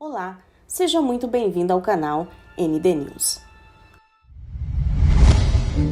Olá, seja muito bem-vindo ao canal ND News.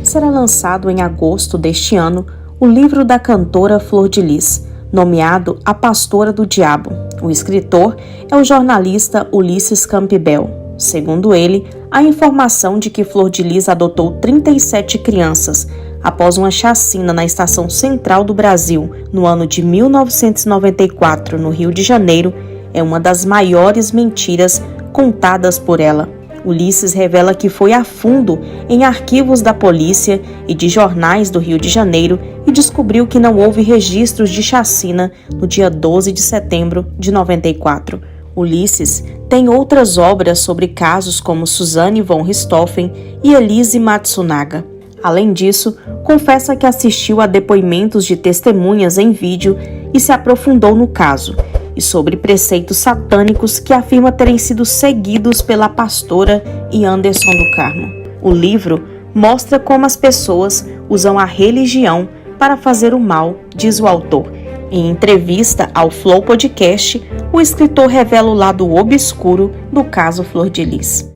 Será lançado em agosto deste ano o livro da cantora Flor de Lis, nomeado A Pastora do Diabo. O escritor é o jornalista Ulisses Campbell. Segundo ele, há informação de que Flor de Lis adotou 37 crianças após uma chacina na Estação Central do Brasil, no ano de 1994, no Rio de Janeiro, é uma das maiores mentiras contadas por ela. Ulisses revela que foi a fundo em arquivos da polícia e de jornais do Rio de Janeiro e descobriu que não houve registros de chacina no dia 12 de setembro de 94. Ulisses tem outras obras sobre casos como Suzane von Richthofen e Elise Matsunaga. Além disso, confessa que assistiu a depoimentos de testemunhas em vídeo e se aprofundou no caso, e sobre preceitos satânicos que afirma terem sido seguidos pela pastora e Anderson do Carmo. O livro mostra como as pessoas usam a religião para fazer o mal, diz o autor. Em entrevista ao Flow Podcast, o escritor revela o lado obscuro do caso Flor de Lis.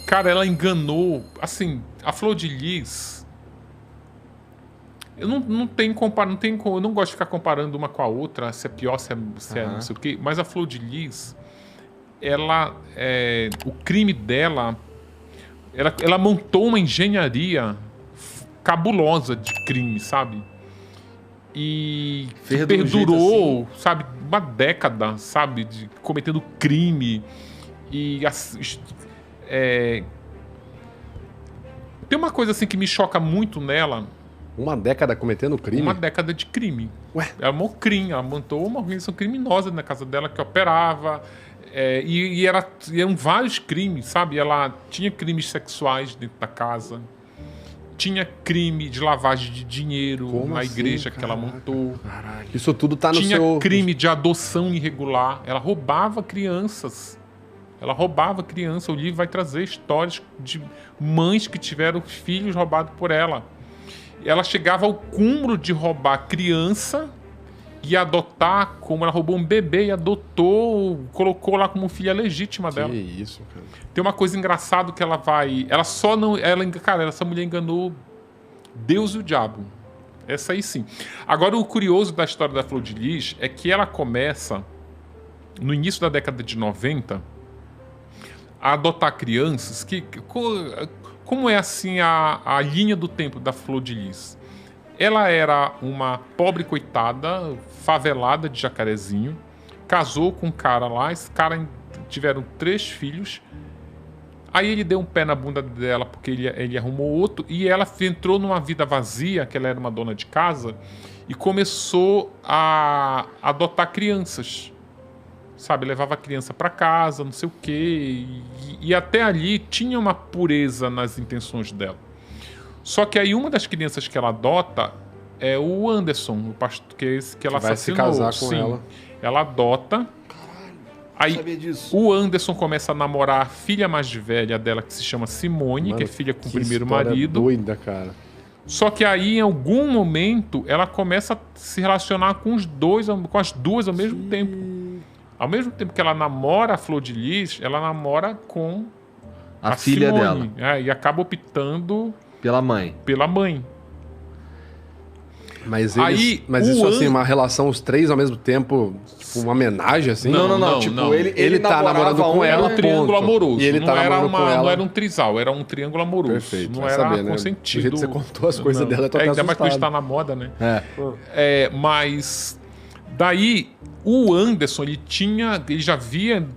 Cara, ela enganou, assim, a Flor de Lis. Eu não gosto de ficar comparando uma com a outra, se é pior, se é não sei o quê, mas a Flor de Lis, o crime dela, ela montou uma engenharia cabulosa de crime, sabe? E perdurou, assim, sabe, uma década, sabe, de cometendo crime. E tem uma coisa assim que me choca muito nela. Uma década cometendo crime? Uma década de crime. Ué? Ela montou uma organização criminosa na casa dela que operava. Eram vários crimes, sabe? Ela tinha crimes sexuais dentro da casa. Tinha crime de lavagem de dinheiro. Como na igreja que ela montou. Caraca. Isso tudo tá no Tinha crime de adoção irregular. Ela roubava crianças. O livro vai trazer histórias de mães que tiveram filhos roubados por ela. Ela chegava ao cúmulo de roubar criança e adotar, como ela roubou um bebê e adotou, colocou lá como filha legítima dela. Que isso, cara. Tem uma coisa engraçada que essa mulher enganou Deus e o diabo. Essa aí sim. Agora, o curioso da história da Flor de Lis é que ela começa, no início da década de 90, a adotar crianças como é assim a linha do tempo da Flor de Lis? Ela era uma pobre coitada, favelada de Jacarezinho, casou com um cara lá, esse cara tiveram 3 filhos, aí ele deu um pé na bunda dela porque ele arrumou outro, e ela entrou numa vida vazia, que ela era uma dona de casa, e começou a adotar crianças. Sabe, levava a criança para casa, não sei o quê, e até ali tinha uma pureza nas intenções dela. Só que aí uma das crianças que ela adota é o Anderson, o pastor que ela assassinou. Vai se casar com ela. Ela adota. Aí sabia disso. O Anderson começa a namorar a filha mais velha dela, que se chama Simone, que é filha com o primeiro marido. Doida, cara. Só que aí, em algum momento, ela começa a se relacionar com as duas ao mesmo tempo. Ao mesmo tempo que ela namora a Flor de Lis, ela namora com a filha Simone, dela. E acaba optando pela mãe. Mas isso assim, uma relação os 3 ao mesmo tempo, tipo uma homenagem assim? Não. Tipo, ele tá namorando com ela, era um triângulo amoroso. E ele tá namorando com ela. Não era um trisal, era um triângulo amoroso. Perfeito. Não era saber, né? consentido. Do jeito que você contou as coisas dela, eu tô até ainda mais que assustado. está na moda, né? Mas daí o Anderson, ele já via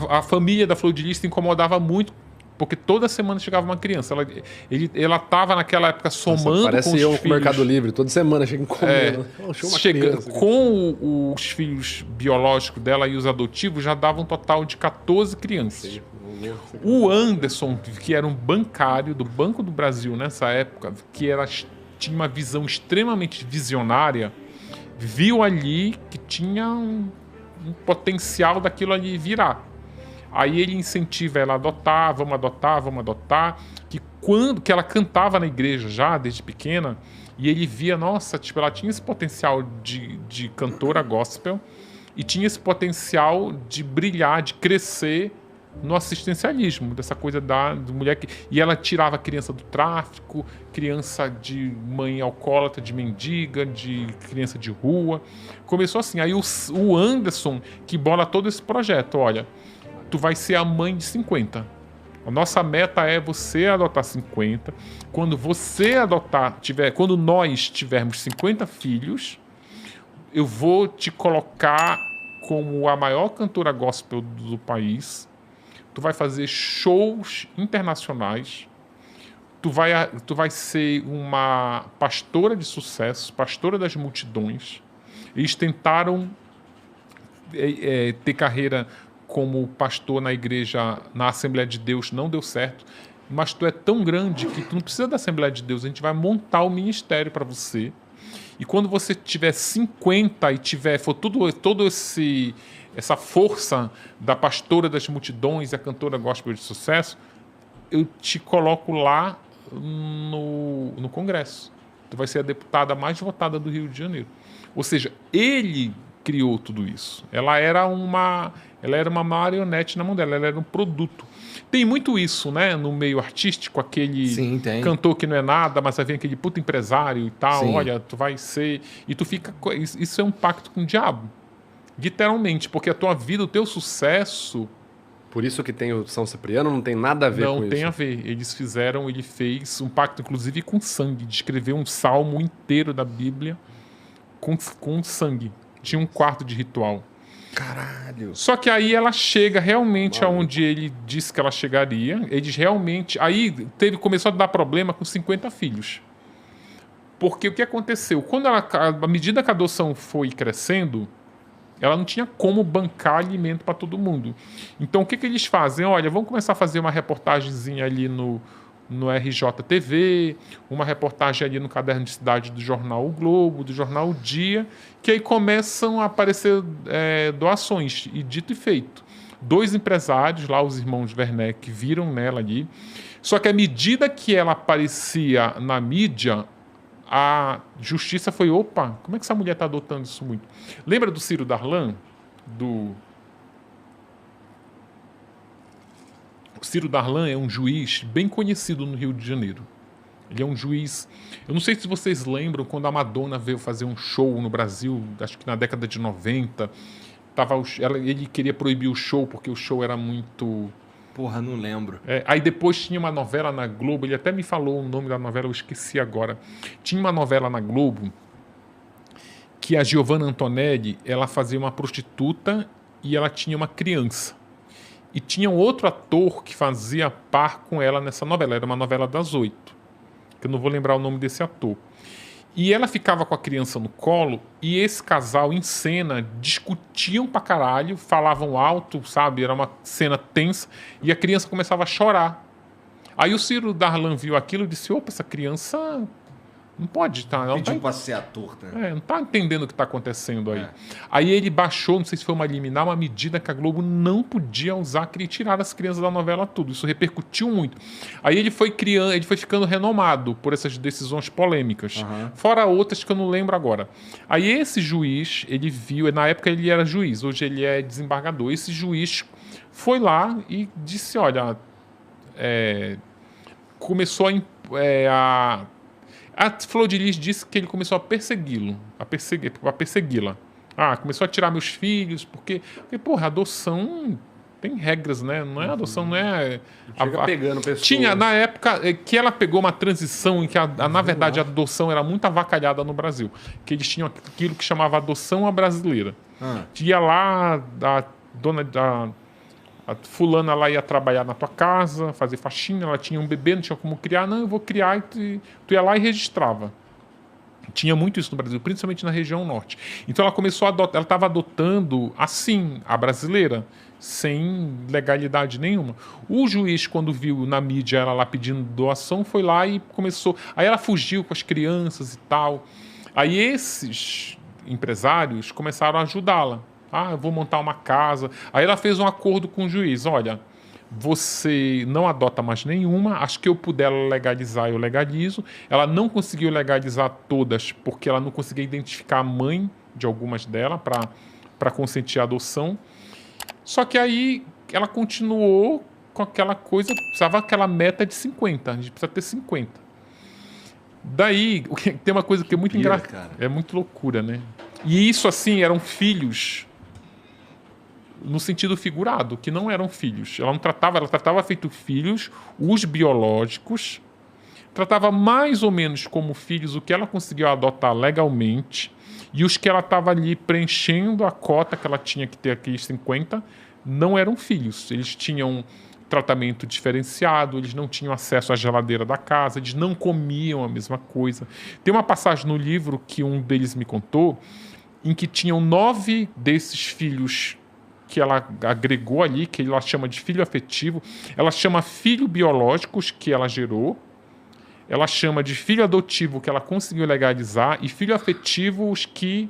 a família da Flor de Lis se incomodava muito, porque toda semana chegava uma criança. Ela estava naquela época somando parece com os eu filhos. com o Mercado Livre, toda semana chega encomenda. Com os filhos biológicos dela e os adotivos, já dava um total de 14 crianças. O Anderson, que era um bancário do Banco do Brasil nessa época, tinha uma visão extremamente visionária, viu ali que tinha um potencial daquilo ali virar. Aí ele incentiva ela a adotar, vamos adotar, que ela cantava na igreja já, desde pequena, e ele via, nossa, tipo, ela tinha esse potencial de cantora gospel, e tinha esse potencial de brilhar, de crescer no assistencialismo, dessa coisa da mulher que... E ela tirava a criança do tráfico, criança de mãe alcoólatra, de mendiga, de criança de rua. Começou assim. Aí o Anderson que bola todo esse projeto. Olha, tu vai ser a mãe de 50. A nossa meta é você adotar 50. Quando você adotar, quando nós tivermos 50 filhos, eu vou te colocar como a maior cantora gospel do país. Tu vai fazer shows internacionais. Tu vai ser uma pastora de sucesso, pastora das multidões. Eles tentaram ter carreira como pastor na igreja, na Assembleia de Deus, não deu certo. Mas tu é tão grande que tu não precisa da Assembleia de Deus. A gente vai montar o ministério para você. E quando você tiver 50 e for todo essa força da pastora das multidões e a cantora gospel de sucesso, eu te coloco lá no Congresso. Tu vai ser a deputada mais votada do Rio de Janeiro. Ou seja, ele criou tudo isso. Ela era uma marionete na mão dela, ela era um produto. Tem muito isso, né, no meio artístico, aquele cantor que não é nada, mas aí vem aquele puto empresário e tal, olha, tu vai ser... E tu fica... Isso é um pacto com o diabo. Literalmente, porque a tua vida, o teu sucesso... Por isso que tem o São Cipriano, não tem nada a ver com isso. Não tem a ver. Ele fez um pacto, inclusive, com sangue, de escrever um salmo inteiro da Bíblia com sangue. Tinha um quarto de ritual. Caralho. Só que aí ela chega realmente aonde ele disse que ela chegaria. Eles realmente... Aí começou a dar problema com 50 filhos. Porque o que aconteceu? À medida que a adoção foi crescendo, ela não tinha como bancar alimento para todo mundo. Então, o que eles fazem? Olha, vamos começar a fazer uma reportagenzinha ali no RJTV, uma reportagem ali no Caderno de Cidade do jornal O Globo, do jornal O Dia, que aí começam a aparecer doações. E dito e feito. 2 empresários, lá os irmãos Werneck, viram nela ali. Só que à medida que ela aparecia na mídia, a justiça foi, opa, como é que essa mulher está adotando isso muito? Lembra do Ciro Darlan? O Ciro Darlan é um juiz bem conhecido no Rio de Janeiro. Ele é um juiz... Eu não sei se vocês lembram quando a Madonna veio fazer um show no Brasil, acho que na década de 90. Ele queria proibir o show porque o show era muito... Porra, não lembro. Aí depois tinha uma novela na Globo, ele até me falou o nome da novela, eu esqueci agora. Tinha uma novela na Globo que a Giovanna Antonelli, ela fazia uma prostituta e ela tinha uma criança. E tinha um outro ator que fazia par com ela nessa novela. Era uma novela das 8. Que eu não vou lembrar o nome desse ator. E ela ficava com a criança no colo e esse casal, em cena, discutiam pra caralho, falavam alto, sabe? Era uma cena tensa e a criança começava a chorar. Aí o Ciro Darlan viu aquilo e disse, opa, essa criança... Não pode estar. Pediu pra ser ator, né? Não está entendendo o que está acontecendo aí. Aí ele baixou, não sei se foi uma liminar, uma medida que a Globo não podia usar, queria tirar as crianças da novela tudo. Isso repercutiu muito. Aí ele foi ficando renomado por essas decisões polêmicas. Fora outras que eu não lembro agora. Aí esse juiz, ele viu, na época ele era juiz, hoje ele é desembargador. Esse juiz foi lá e disse, olha, começou a Flor de Lis disse que ele começou a persegui-la. Começou a tirar meus filhos, porque porra, adoção tem regras, né? Não é adoção, não é... pegando pessoas. Tinha, na época, que ela pegou uma transição em que, na verdade, a adoção era muito avacalhada no Brasil. Que eles tinham aquilo que chamava adoção à brasileira. Ia lá, a fulana lá ia trabalhar na tua casa, fazer faxina, ela tinha um bebê, não tinha como criar, não, eu vou criar, e tu ia lá e registrava. Tinha muito isso no Brasil, principalmente na região norte. Então ela começou a adotar, ela estava adotando assim, a brasileira, sem legalidade nenhuma. O juiz, quando viu na mídia ela lá pedindo doação, foi lá e começou... Aí ela fugiu com as crianças e tal. Aí esses empresários começaram a ajudá-la. Eu vou montar uma casa. Aí ela fez um acordo com o juiz. Olha, você não adota mais nenhuma. Acho que eu puder legalizar, eu legalizo. Ela não conseguiu legalizar todas porque ela não conseguia identificar a mãe de algumas delas para para consentir a adoção. Só que aí ela continuou com aquela coisa, precisava aquela meta de 50, a gente precisa ter 50. Daí, tem uma coisa que é muito engraçada, é muito loucura, né? E isso, assim, eram filhos no sentido figurado, que não eram filhos. Ela tratava feito filhos, os biológicos, tratava mais ou menos como filhos o que ela conseguiu adotar legalmente, e os que ela estava ali preenchendo a cota que ela tinha que ter aqui, 50, não eram filhos. Eles tinham tratamento diferenciado, eles não tinham acesso à geladeira da casa, eles não comiam a mesma coisa. Tem uma passagem no livro que um deles me contou, em que tinham 9 desses filhos que ela agregou ali, que ela chama de filho afetivo, ela chama filho biológicos que ela gerou, ela chama de filho adotivo que ela conseguiu legalizar e filho afetivo os que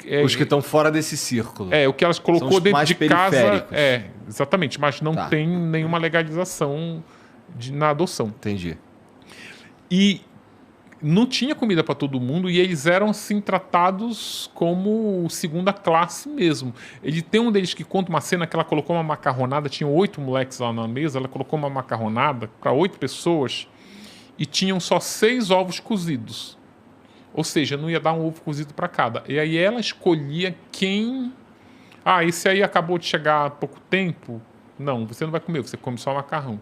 estão fora desse círculo. O que elas colocou dentro de casa. Exatamente, mas não Tá. tem nenhuma legalização na adoção. Entendi. E não tinha comida para todo mundo e eles eram assim tratados como segunda classe mesmo. Ele tem um deles que conta uma cena que ela colocou uma macarronada, tinham 8 moleques lá na mesa, ela colocou uma macarronada para 8 pessoas e tinham só 6 ovos cozidos. Ou seja, não ia dar um ovo cozido para cada. E aí ela escolhia quem... esse aí acabou de chegar há pouco tempo. Não, você não vai comer, você come só macarrão.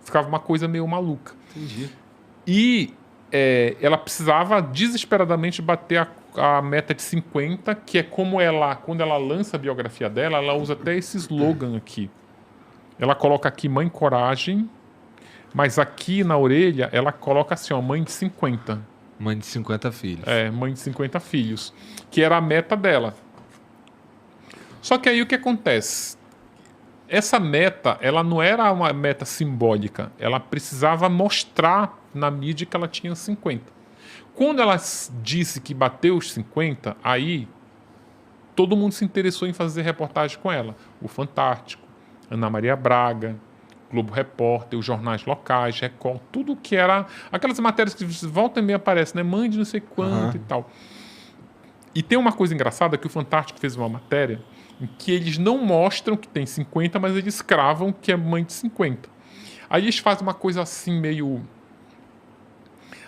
Ficava uma coisa meio maluca. Entendi. E ela precisava desesperadamente bater a meta de 50, que é como ela, quando ela lança a biografia dela, ela usa até esse slogan aqui. Ela coloca aqui Mãe Coragem, mas aqui na orelha ela coloca assim, Mãe de 50. Mãe de 50 filhos. Mãe de 50 filhos, que era a meta dela. Só que aí o que acontece? Essa meta, ela não era uma meta simbólica, ela precisava mostrar na mídia que ela tinha 50. Quando ela disse que bateu os 50, aí todo mundo se interessou em fazer reportagem com ela. O Fantástico, Ana Maria Braga, Globo Repórter, os jornais locais, Record, tudo que era... Aquelas matérias que volta e meia aparecem, né? Mãe de não sei quanto e tal. E tem uma coisa engraçada que o Fantástico fez uma matéria em que eles não mostram que tem 50, mas eles cravam que é mãe de 50. Aí eles fazem uma coisa assim meio...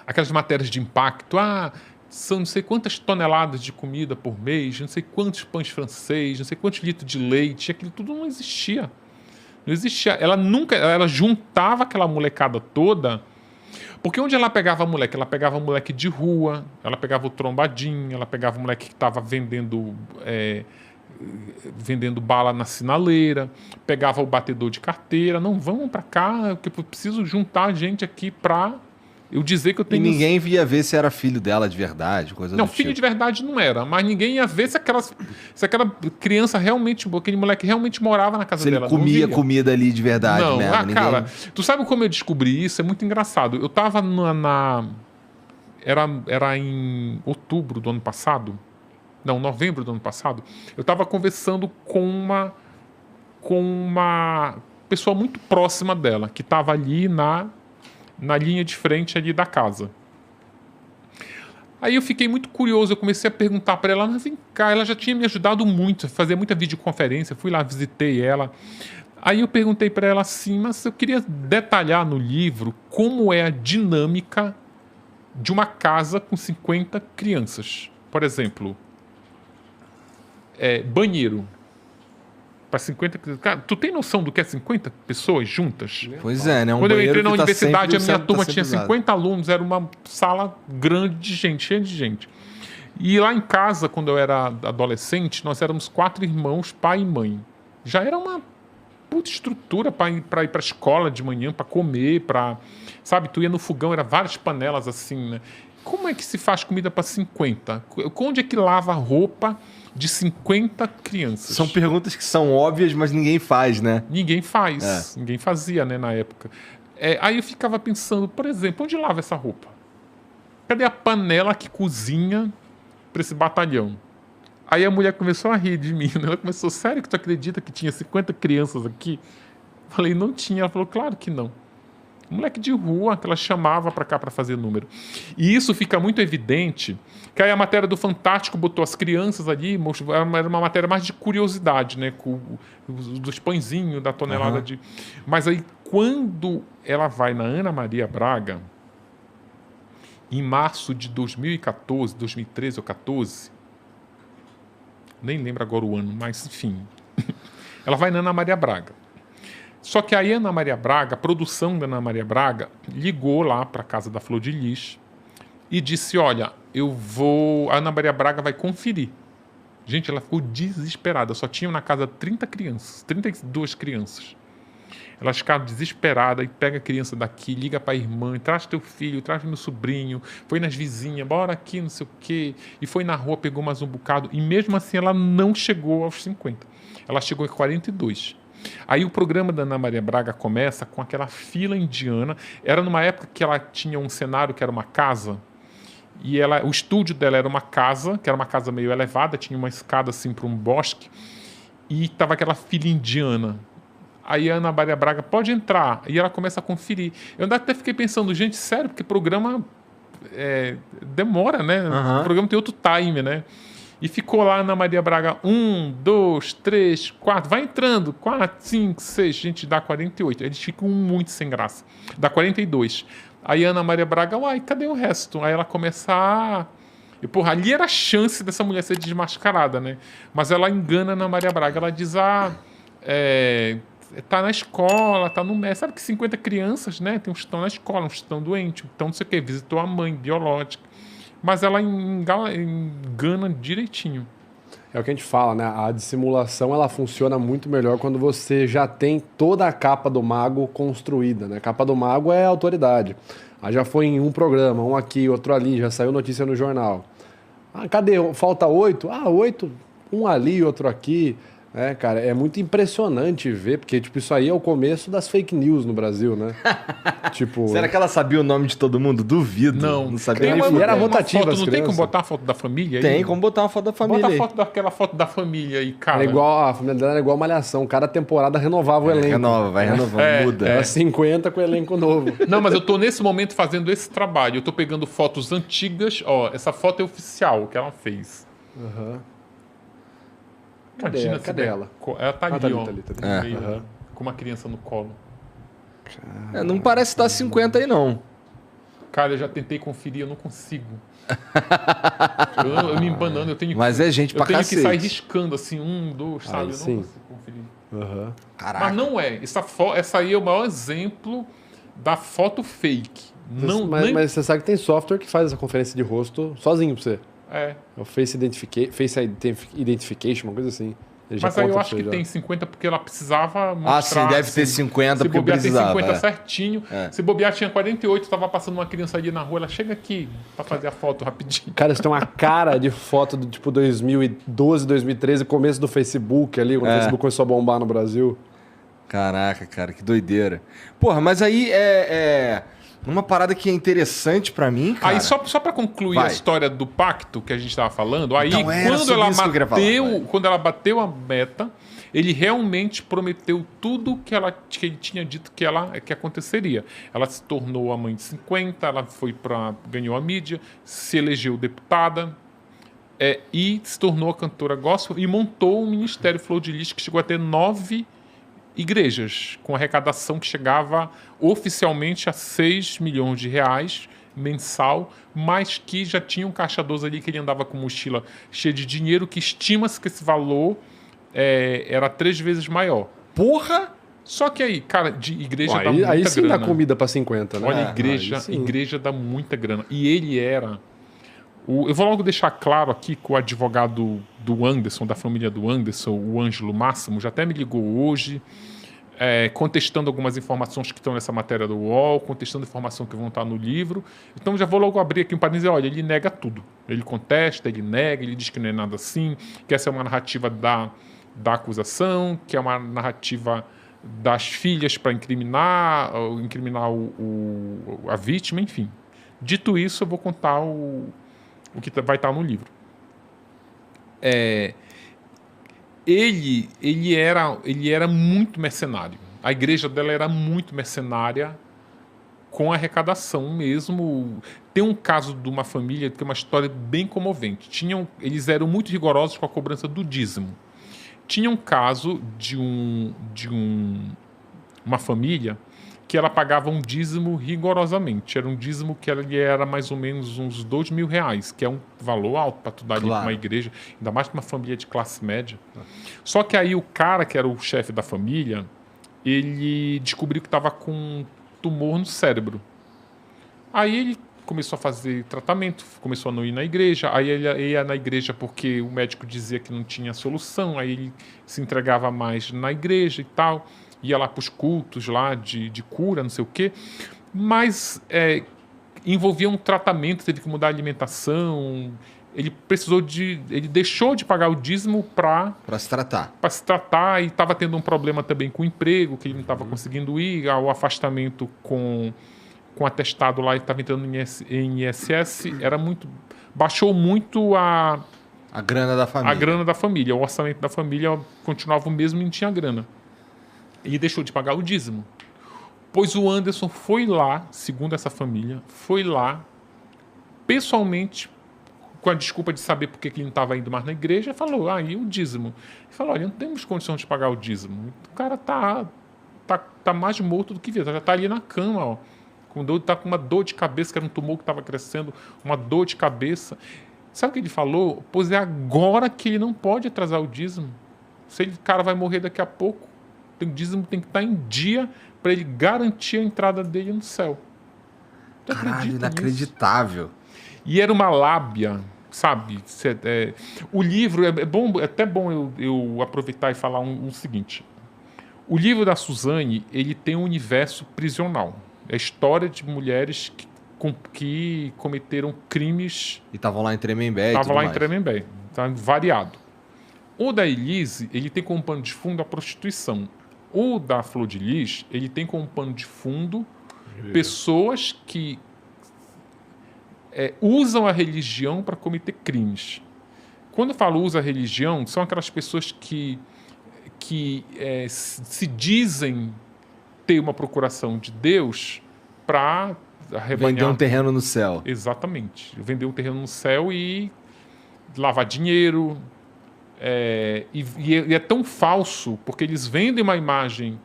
Aquelas matérias de impacto. São não sei quantas toneladas de comida por mês, não sei quantos pães francês, não sei quantos litros de leite. Aquilo tudo não existia. Não existia. Ela juntava aquela molecada toda, porque onde ela pegava a moleque? Ela pegava moleque de rua, ela pegava o trombadinho, ela pegava o moleque que estava vendendo bala na sinaleira, pegava o batedor de carteira. Não, vamos para cá, porque eu preciso juntar gente aqui para eu dizer que eu tenho... E ninguém via ver se era filho dela de verdade, coisa do Não, tipo. filho de verdade não era, mas ninguém ia ver se aquela criança realmente, aquele moleque realmente morava na casa Se dela. ele comia comida ali de verdade não, mesmo. Ninguém... cara, tu sabe como eu descobri isso? É muito engraçado. Eu tava era em outubro do ano passado, não, novembro do ano passado, eu tava conversando com uma pessoa muito próxima dela, que tava ali na linha de frente ali da casa. Aí eu fiquei muito curioso, eu comecei a perguntar para ela, mas vem cá, ela já tinha me ajudado muito, fazia muita videoconferência, fui lá, visitei ela. Aí eu perguntei para ela assim, mas eu queria detalhar no livro como é a dinâmica de uma casa com 50 crianças. Por exemplo, banheiro. Para 50... Cara, tu tem noção do que é 50 pessoas juntas? Pois é, né? Quando eu entrei na universidade, a minha turma tinha 50 alunos, era uma sala grande de gente, cheia de gente. E lá em casa, quando eu era adolescente, nós éramos 4 irmãos, pai e mãe. Já era uma puta estrutura para ir para a escola de manhã, para comer, sabe, tu ia no fogão, era várias panelas assim, né? Como é que se faz comida para 50? Onde é que lava a roupa de 50 crianças? São perguntas que são óbvias, mas ninguém faz, né? Ninguém faz. Ninguém fazia, né, na época. Aí eu ficava pensando, por exemplo, onde lava essa roupa? Cadê a panela que cozinha para esse batalhão? Aí a mulher começou a rir de mim. Né? Ela começou, sério que tu acredita que tinha 50 crianças aqui? Falei, não tinha. Ela falou, claro que não. moleque de rua que ela chamava para cá para fazer número. E isso fica muito evidente, que aí a matéria do Fantástico botou as crianças ali, era uma matéria mais de curiosidade, né? Com dos pãezinhos, da tonelada de... Mas aí, quando ela vai na Ana Maria Braga, em março de 2014, 2013 ou 2014, nem lembro agora o ano, mas enfim, ela vai na Ana Maria Braga. Só que aí a Ana Maria Braga, a produção da Ana Maria Braga, ligou lá para a casa da Flor de Lis e disse, olha, a Ana Maria Braga vai conferir. Gente, ela ficou desesperada, só tinham na casa 32 crianças. Elas ficaram desesperadas e pega a criança daqui, liga para a irmã, traz teu filho, traz meu sobrinho, foi nas vizinhas, bora aqui, não sei o quê. E foi na rua, pegou mais um bocado. E mesmo assim ela não chegou aos 50. Ela chegou a 42. Aí o programa da Ana Maria Braga começa com aquela fila indiana. Era numa época que ela tinha um cenário que era uma casa. E o estúdio dela era uma casa, que era uma casa meio elevada, tinha uma escada assim para um bosque. E estava aquela fila indiana. Aí a Ana Maria Braga pode entrar. E ela começa a conferir. Eu ainda até fiquei pensando, gente, sério, porque programa demora, né? O programa tem outro time, né? E ficou lá a Ana Maria Braga 1, 2, 3, 4. Vai entrando. 4, 5, 6. Gente, dá 48. Eles ficam muito sem graça. Dá 42. Aí a Ana Maria Braga, uai, cadê o resto? Aí ela começa a... E, porra, ali era a chance dessa mulher ser desmascarada, né? Mas ela engana a Ana Maria Braga. Ela diz, tá na escola, tá no médico. Sabe que 50 crianças, né? Tem uns que estão na escola, uns que estão doentes, então não sei o quê. Visitou a mãe biológica. Mas ela engana direitinho. É o que a gente fala, né? A dissimulação, ela funciona muito melhor quando você já tem toda a capa do mago construída, né? A capa do mago é a autoridade. Aí já foi em um programa, um aqui, outro ali, já saiu notícia no jornal. Ah, cadê? Falta 8? Ah, 8, um ali, outro aqui. Cara, é muito impressionante ver, porque tipo, isso aí é o começo das fake news no Brasil, né? Tipo... Será que ela sabia o nome de todo mundo? Duvido. Não sabia. E era rotativa. Não tem como botar a foto da família aí? Tem como botar uma foto da família. Bota aquela foto da família aí, cara. A família dela era igual Malhação. Cada temporada renovava o elenco. Vai renovando, muda. Era 50 com o elenco novo. Não, mas eu tô nesse momento fazendo esse trabalho. Eu tô pegando fotos antigas. Ó, essa foto é oficial que ela fez. Cadê ela? Ela tá ali, ó. Tá ali. Meio, com uma criança no colo. Não parece estar 50 aí, não. Cara, eu já tentei conferir, eu não consigo. eu me embanando, eu tenho... Mas é gente pra cacete. Eu tenho que sair riscando, assim, 1, 2, sabe? Eu não consigo conferir. Caraca. Mas não é. Essa aí é o maior exemplo da foto fake. Mas você sabe que tem software que faz essa conferência de rosto sozinho pra você. É o Face Identification, uma coisa assim. Mas aí eu acho que tem 50 porque ela precisava mostrar... sim, deve ter 50 porque precisava. Se bobear tem 50 certinho. Se bobear tinha 48, tava passando uma criança ali na rua, ela chega aqui pra fazer a foto rapidinho. Cara, isso tem uma cara de foto do tipo 2012, 2013, começo do Facebook ali, quando o Facebook começou a bombar no Brasil. Caraca, cara, que doideira. Porra, mas aí uma parada que é interessante pra mim, cara... Aí, só pra concluir a história do pacto que a gente tava falando, aí quando ela bateu a meta, ele realmente prometeu tudo que ele tinha dito que aconteceria. Ela se tornou a mãe de 50, ela ganhou a mídia, se elegeu deputada, e se tornou a cantora gospel e montou um ministério Flor de Lis que chegou a ter 9 igrejas, com arrecadação que chegava oficialmente a 6 milhões de reais mensal, mas que já tinha um caixa 12 ali que ele andava com mochila cheia de dinheiro, que estima-se que esse valor era 3 vezes maior. Porra! Só que aí, cara, de igreja dá muita grana. Aí sim dá comida pra 50, né? Olha, igreja dá muita grana. E ele era... Eu vou logo deixar claro aqui que o advogado do Anderson, da família do Anderson, o Ângelo Máximo, já até me ligou hoje, contestando algumas informações que estão nessa matéria do UOL, contestando informação que vão estar no livro. Então já vou logo abrir aqui um parênteses e dizer, olha, ele nega tudo. Ele contesta, ele nega, ele diz que não é nada assim, que essa é uma narrativa da acusação, que é uma narrativa das filhas para incriminar a vítima, enfim. Dito isso, eu vou contar o que vai estar no livro. Ele era muito mercenário. A igreja dela era muito mercenária com arrecadação mesmo. Tem um caso de uma família que é uma história bem comovente. Eles eram muito rigorosos com a cobrança do dízimo. Tinha um caso de uma família que ela pagava um dízimo rigorosamente. Era um dízimo que era mais ou menos uns R$2.000, que é um valor alto para tu dar ali para uma igreja, ainda mais para uma família de classe média. Só que aí o cara, que era o chefe da família, ele descobriu que estava com um tumor no cérebro. Aí ele começou a fazer tratamento, começou a não ir na igreja. Aí ele ia na igreja porque o médico dizia que não tinha solução. Aí ele se entregava mais na igreja e tal. Ia lá para os cultos lá de cura, não sei o quê. Mas envolvia um tratamento, teve que mudar a alimentação. Ele deixou de pagar o dízimo para se tratar. Para se tratar, e estava tendo um problema também com o emprego, que ele não estava conseguindo ir, o afastamento com atestado lá, ele estava entrando em ISS, baixou muito a grana da família. A grana da família, o orçamento da família continuava o mesmo e não tinha grana. E deixou de pagar o dízimo. Pois o Anderson foi lá, segundo essa família, foi lá pessoalmente, com a desculpa de saber por que ele não estava indo mais na igreja, falou, e o dízimo? Ele falou, olha, não temos condição de pagar o dízimo. O cara tá mais morto do que vivo, já está ali na cama, ó. Está com uma dor de cabeça, que era um tumor que estava crescendo, uma dor de cabeça. Sabe o que ele falou? Pois é agora que ele não pode atrasar o dízimo. O cara vai morrer daqui a pouco. O dízimo tem que estar em dia para ele garantir a entrada dele no céu. Caralho, inacreditável. E era uma lábia, sabe? O livro, é até bom eu aproveitar e falar um seguinte. O livro da Suzane, ele tem um universo prisional. É a história de mulheres que cometeram crimes... E estavam lá em Tremembé. Em Tremembé. Tá variado. O da Elise, ele tem como pano de fundo a prostituição. O da Flor de Lis, ele tem como pano de fundo pessoas que usam a religião para cometer crimes. Quando eu falo usa a religião, são aquelas pessoas que se dizem ter uma procuração de Deus para vender um terreno no céu. Exatamente. Vender um terreno no céu e lavar dinheiro. E é tão falso, porque eles vendem uma imagem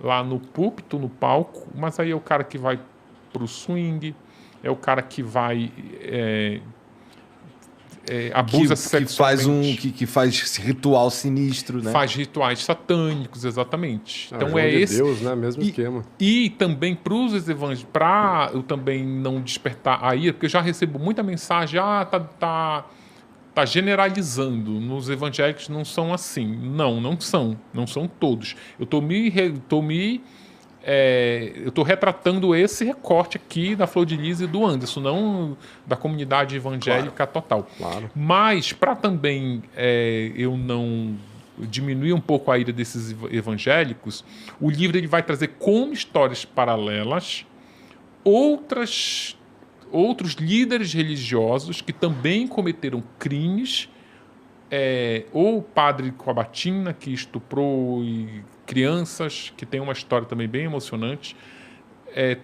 lá no púlpito, no palco, mas aí é o cara que vai pro swing, é o cara que vai abusa sexualmente. Que faz esse ritual sinistro, né? Faz rituais satânicos, exatamente. Então João de Deus, né? Mesmo esquema. E também para os evangélicos, para eu também não despertar a ira, porque eu já recebo muita mensagem, tá generalizando, nos evangélicos não são assim. Não são todos. Eu estou retratando esse recorte aqui da Flor de Lis e do Anderson, não da comunidade evangélica total. Claro. Mas, para também eu não diminuir um pouco a ira desses evangélicos, o livro ele vai trazer como histórias paralelas outros líderes religiosos que também cometeram crimes, ou o padre Coabatina, que estuprou crianças, que tem uma história também bem emocionante.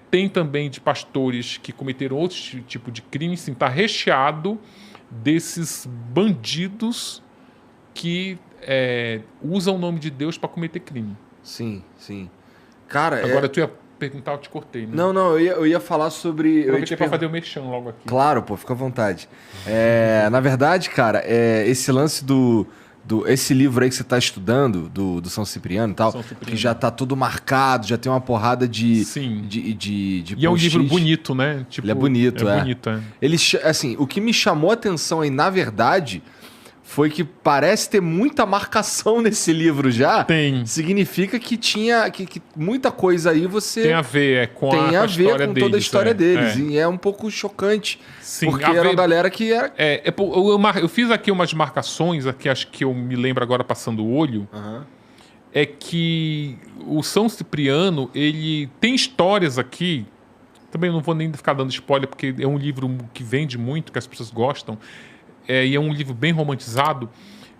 Tem também de pastores que cometeram outro tipo de crime. Sim, está recheado desses bandidos que usam o nome de Deus para cometer crime. Sim, sim. Cara, agora tu ia perguntar, eu te cortei, né? Não, eu ia falar sobre... Eu ia para fazer o merchan logo aqui. Claro, pô, fica à vontade. Na verdade, cara, esse lance esse livro aí que você está estudando, do São Cipriano e tal, que já tá tudo marcado, já tem uma porrada de... Sim. E é um livro bonito, né? Tipo, ele é bonito, bonito, Ele, assim, o que me chamou a atenção aí, na verdade, foi que parece ter muita marcação nesse livro já. Tem. Significa que tinha... Que muita coisa aí você... Tem a ver com a história deles. Toda a história deles. E é um pouco chocante. Sim, porque era uma galera que era... Eu fiz aqui umas marcações, aqui acho que eu me lembro agora passando o olho. Uhum. É que o São Cipriano, ele tem histórias aqui. Também não vou nem ficar dando spoiler, porque é um livro que vende muito, que as pessoas gostam. E é um livro bem romantizado.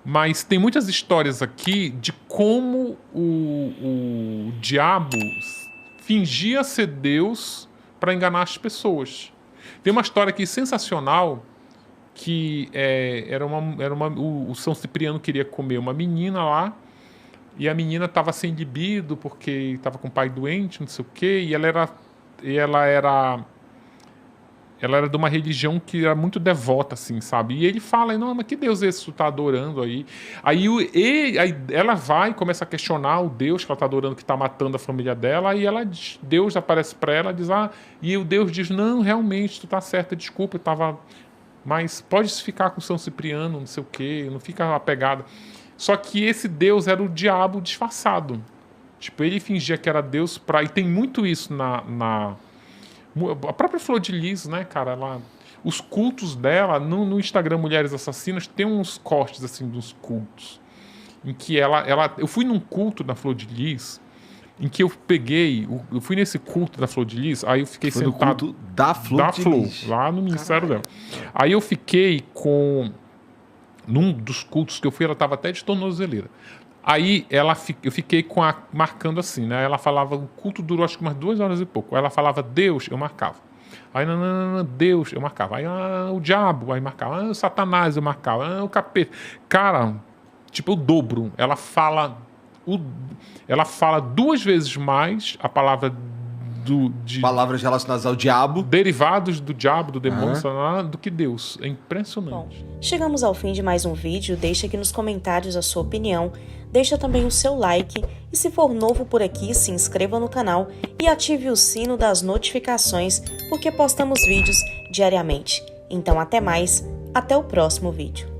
Mas tem muitas histórias aqui de como o diabo fingia ser Deus para enganar as pessoas. Tem uma história aqui sensacional que o São Cipriano queria comer uma menina lá, e a menina estava sem libido porque estava com o pai doente, não sei o quê, e ela era de uma religião que era muito devota, assim, sabe? E ele fala, não, mas que Deus é esse que tu tá adorando aí? Aí ela vai e começa a questionar o Deus que ela tá adorando, que tá matando a família dela, e Deus aparece para ela e diz, e o Deus diz, não, realmente, tu tá certa, desculpa, eu tava... Mas pode ficar com São Cipriano, não sei o quê, não fica apegado. Só que esse Deus era o diabo disfarçado. Tipo, ele fingia que era Deus e tem muito isso a própria Flor de Lis, né, cara? Os cultos dela, no Instagram Mulheres Assassinas, tem uns cortes, assim, dos cultos. Em que eu fui num culto da Flor de Lis, em que eu fui nesse culto da Flor de Lis, aí eu fiquei sentado... no culto da Flor de Lis. Lá no ministério dela. Aí eu fiquei num dos cultos que eu fui, ela estava até de tornozeleira. Aí eu fiquei marcando assim, né? Ela falava, o culto durou acho que umas 2 horas e pouco. Aí ela falava, Deus, eu marcava. Aí, não, Deus, eu marcava. Aí, o diabo, aí marcava. O Satanás, eu marcava. O capeta. Cara, tipo, o dobro. Ela fala 2 vezes mais a palavra palavras relacionadas ao diabo, derivados do diabo, do demônio, do que Deus. É impressionante. Bom, chegamos ao fim de mais um vídeo. Deixa aqui nos comentários a sua opinião, deixa também o seu like e, se for novo por aqui, se inscreva no canal e ative o sino das notificações, porque postamos vídeos diariamente. Então até mais, até o próximo vídeo.